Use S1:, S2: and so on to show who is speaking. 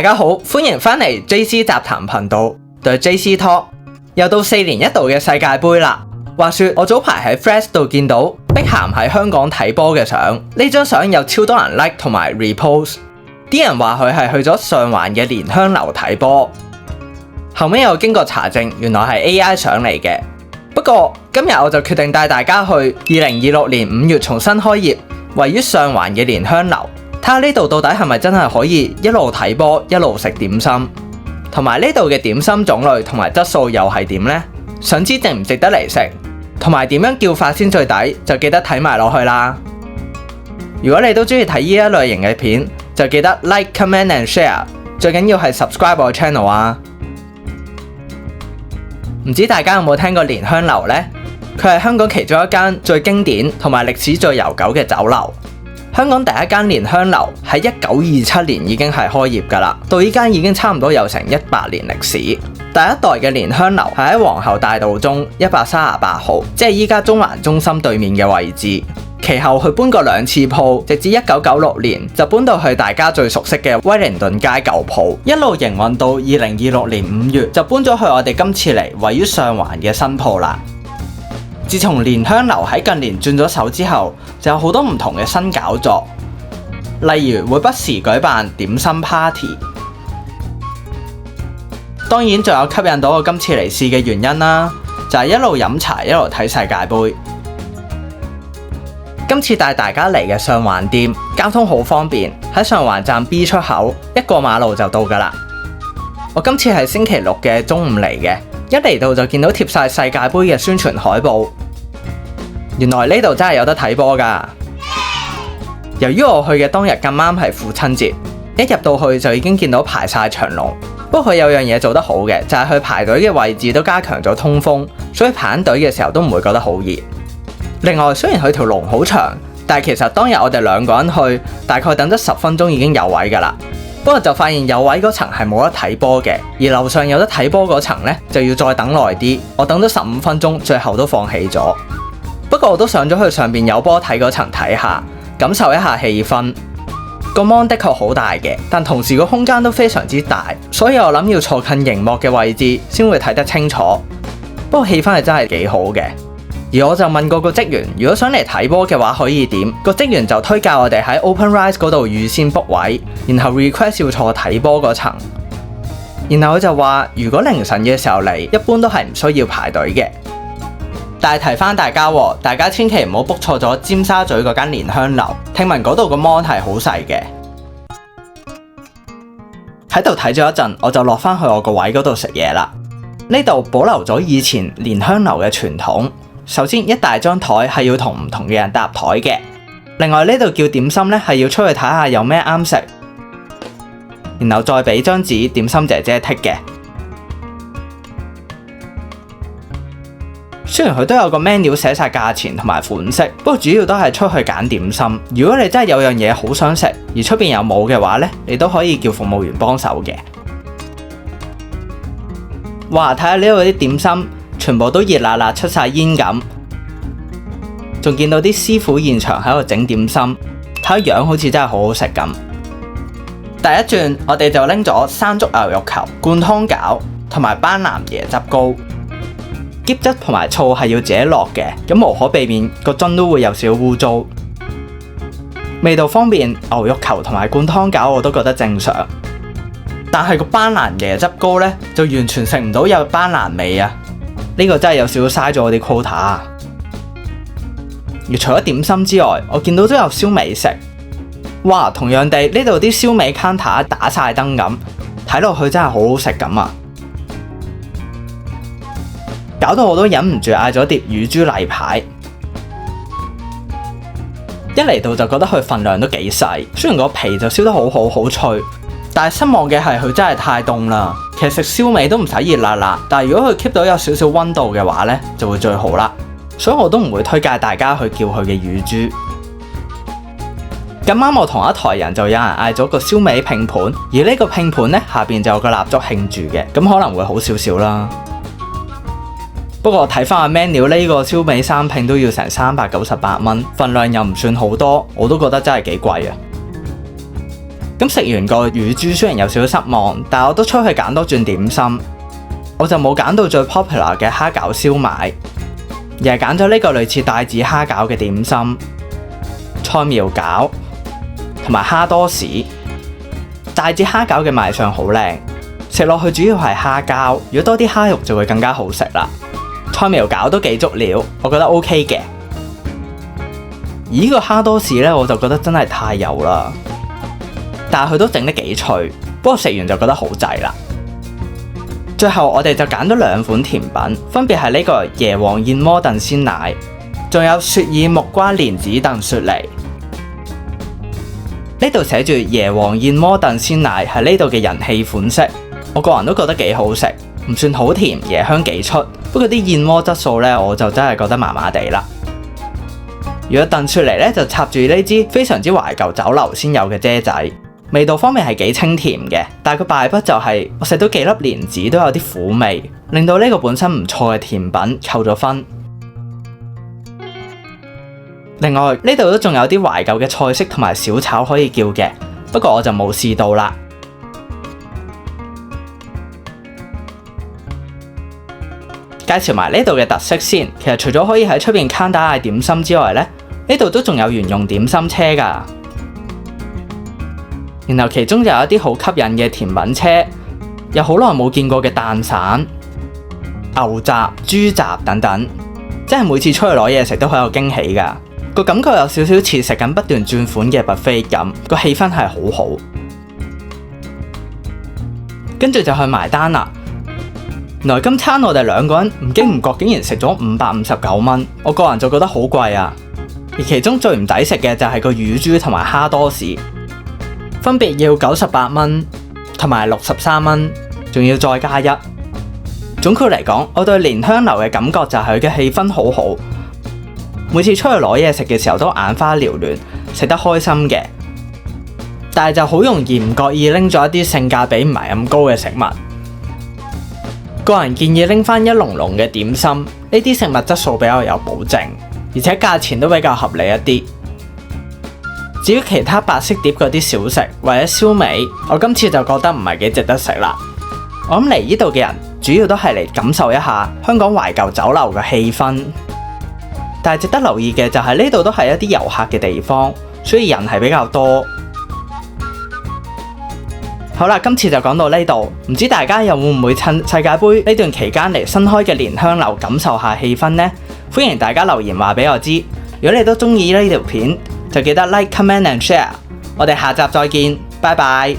S1: 大家好，歡迎返嚟 JC 雜談頻道 The JC Talk。又到4年一度嘅世界盃啦。話說我早排喺 Threads 度見到碧咸喺香港睇波嘅相，呢張相有超多人 like 同埋 repost。啲人話佢係去咗上環嘅蓮香樓睇波。後尾又經過查證，原來係 AI 相嚟嘅。不過今日我就決定帶大家去2026年5月重新開業，位於上環嘅蓮香樓，睇下呢度到底係咪真係可以一路睇波一路食點心，同埋呢度嘅點心種類同埋質素又係點呢？想知值唔值得嚟食，同埋點樣叫法先最抵，就記得睇埋落去啦。如果你都中意睇呢一類型嘅片，就記得 like、comment and share， 最緊要係 subscribe 我 channel 啊！唔知大家有冇聽過蓮香樓呢？佢係香港其中一間最經典同埋歷史最悠久嘅酒樓。香港第一間蓮香樓喺1927年已經係開業㗎啦，到依家已經差唔多有成100年歷史。第一代嘅蓮香樓係喺皇后大道中138號，即係依家中環中心對面嘅位置。其後佢搬過2次鋪，直至1996年就搬到去大家最熟悉嘅威靈頓街舊鋪，一路營運到2026年5月就搬咗去我哋今次嚟位於上環嘅新鋪啦。自從蓮香樓喺近年轉咗手之後，就有好多唔同嘅新搞作，例如會不時舉辦點心 party。當然仲有吸引到我今次嚟試嘅原因啦，就係一路飲茶一路睇世界盃。今次帶大家嚟嘅上環店，交通好方便，喺上環站 B 出口一過馬路就到㗎啦。我今次係星期六嘅中午嚟嘅，一嚟到就見到貼晒世界盃嘅宣傳海報。原來呢度真係有得睇波㗎。由於我去嘅當日咁啱係父親節，一入到去就已經見到排晒長龍。不過佢有樣嘢做得好嘅，就係佢排隊嘅位置都加強咗通風，所以排緊隊嘅時候都唔會覺得好熱。另外，雖然佢條龍好長，但係其實當日我哋2個人去，大概等咗10分鐘已經有位㗎啦。不過就發現有位嗰層係冇得睇波嘅，而樓上有得睇波嗰層呢，就要再等耐啲。我等咗15分鐘，最後都放棄咗。不過我都上咗去上邊有波睇嗰層睇下，感受一下氣氛。個 mon 的確好大嘅，但同時個空間都非常之大，所以我諗要坐近熒幕嘅位置先會睇得清楚。不過氣氛係真係幾好嘅。而我就問過個職員，如果想嚟睇波嘅話可以點？個職員就推介我哋喺 OpenRice 嗰度預先 book 位，然後 request 要坐睇波嗰層。然後佢就話，如果凌晨嘅時候嚟，一般都係唔需要排隊嘅。但係提翻大家，大家千祈唔好 book 錯咗尖沙咀嗰間蓮香樓，聽聞嗰度個 mon 係好細嘅。喺度睇咗一陣，我就落翻去我個位嗰度食嘢啦。呢度保留咗以前蓮香樓嘅傳統。首先一大張台係要同唔同嘅人搭台嘅，另外呢度叫點心呢係要出去睇下有咩啱食，然後再俾張紙點心姐姐剔嘅。雖然佢都有個 menu 寫晒價錢同埋款式，不過主要都係出去揀點心。如果你真係有樣嘢好想食，而出邊又冇嘅話呢，你都可以叫服務員幫手嘅。哇！睇下呢度啲點心，全部都熱辣辣出晒煙咁，仲見到啲師傅現場喺度整點心，睇樣好似真係好好食咁。第一轉我哋就拎咗山竹牛肉球、灌湯餃同埋班蘭椰汁糕，喼質同埋醋係要自己落嘅，咁無可避免個樽都會有少少污糟。味道方面，牛肉球同埋灌湯餃我都覺得正常，但係個班蘭椰汁糕呢，就完全食唔到有班蘭味啊！呢個真係有少少嘥咗我啲 quota 啊！而除咗點心之外，我見到都有燒味食。哇！同樣地，呢度啲燒味 counter 打晒燈咁，睇落去真係好好食咁啊！搞到我都忍唔住嗌咗碟乳豬例牌。一嚟到就覺得佢份量都幾細，雖然個皮就燒得好脆，但係失望嘅係佢真係太凍啦。其實食燒味都唔使熱辣辣，但係如果佢 keep 到有少少溫度嘅話呢，就會最好啦。所以我都唔會推介大家去叫佢嘅乳豬。咁啱我同一台人就有人嗌咗個燒味拼盤，而呢個拼盤呢，下邊就有個蠟燭興住嘅，咁可能會好少少啦。不過睇翻個 menu，呢個燒味3拼都要成398蚊，份量又唔算好多，我都覺得真係幾貴啊！咁食完個乳豬雖然有少少失望，但我都出去揀多轉點心，我就冇揀到最 popular 嘅蝦餃燒賣，而係揀咗呢個類似帶子蝦餃嘅點心，菜苗餃同埋蝦多士。帶子蝦餃嘅賣相好靚，食落去主要係蝦膠，如果多啲蝦肉就會更加好食啦。菜苗餃都幾足料，我覺得 OK 嘅。而呢個蝦多士呢，我就覺得真係太油啦，但係佢都整得幾脆，不過食完就覺得好滯啦。最後我哋就揀咗2款甜品，分別係呢個椰皇燕窩燉鮮奶，仲有雪耳木瓜蓮子燉雪梨。呢度寫住椰皇燕窩燉鮮奶係呢度嘅人氣款式，我個人都覺得幾好食，唔算好甜，椰香幾出。不過啲燕窩質素呢，我就真係覺得麻麻地啦。如果燉雪梨呢，就插住呢支非常之懷舊酒樓先有嘅蔗仔，味道方面係幾清甜嘅，但係個敗筆就係我食到幾粒蓮子都有啲苦味，令到呢個本身唔錯嘅甜品扣咗分。另外呢度都仲有啲懷舊嘅菜式同埋小炒可以叫嘅，不過我就冇試到啦。介紹埋呢度嘅特色先，其實除咗可以喺出邊 counter 嗌點心之外呢度都仲有沿用點心車噶。然後其中就有一啲好吸引嘅甜品車，有好耐冇見過嘅蛋散、牛雜、豬雜等等，即係每次出去攞嘢食都好有驚喜噶。個感覺有少少似食緊不斷轉款嘅 buffet 咁，個氣氛係好好。跟住就去埋單啦。原來今餐我哋2個人唔經唔覺竟然食咗559蚊，我個人就覺得好貴啊。而其中最唔抵食嘅就係個乳豬同埋蝦多士，分別要98蚊同埋63蚊，仲要再加1。總括嚟講，我對蓮香樓嘅感覺就係佢嘅氣氛好好，每次出去攞嘢食嘅時候都眼花繚亂，食得開心嘅。但係就好容易唔覺意拎咗一啲性價比唔係咁高嘅食物。個人建議拎翻一籠籠嘅點心，呢啲食物質素比較有保證，而且價錢都比較合理一啲。至於其他白色碟嗰啲小食或者燒味，我今次就覺得唔係幾值得食啦。我諗嚟呢度嘅人主要都係嚟感受一下香港懷舊酒樓嘅氣氛，但係值得留意嘅就係呢度都係一啲遊客嘅地方，所以人係比較多。好啦，今次就講到呢度，唔知大家又會唔會趁世界盃呢段期間嚟新開嘅蓮香樓感受下氣氛呢？歡迎大家留言話俾我知。如果你都中意呢條片，就記得 like、comment and share。我哋下集再見，拜拜。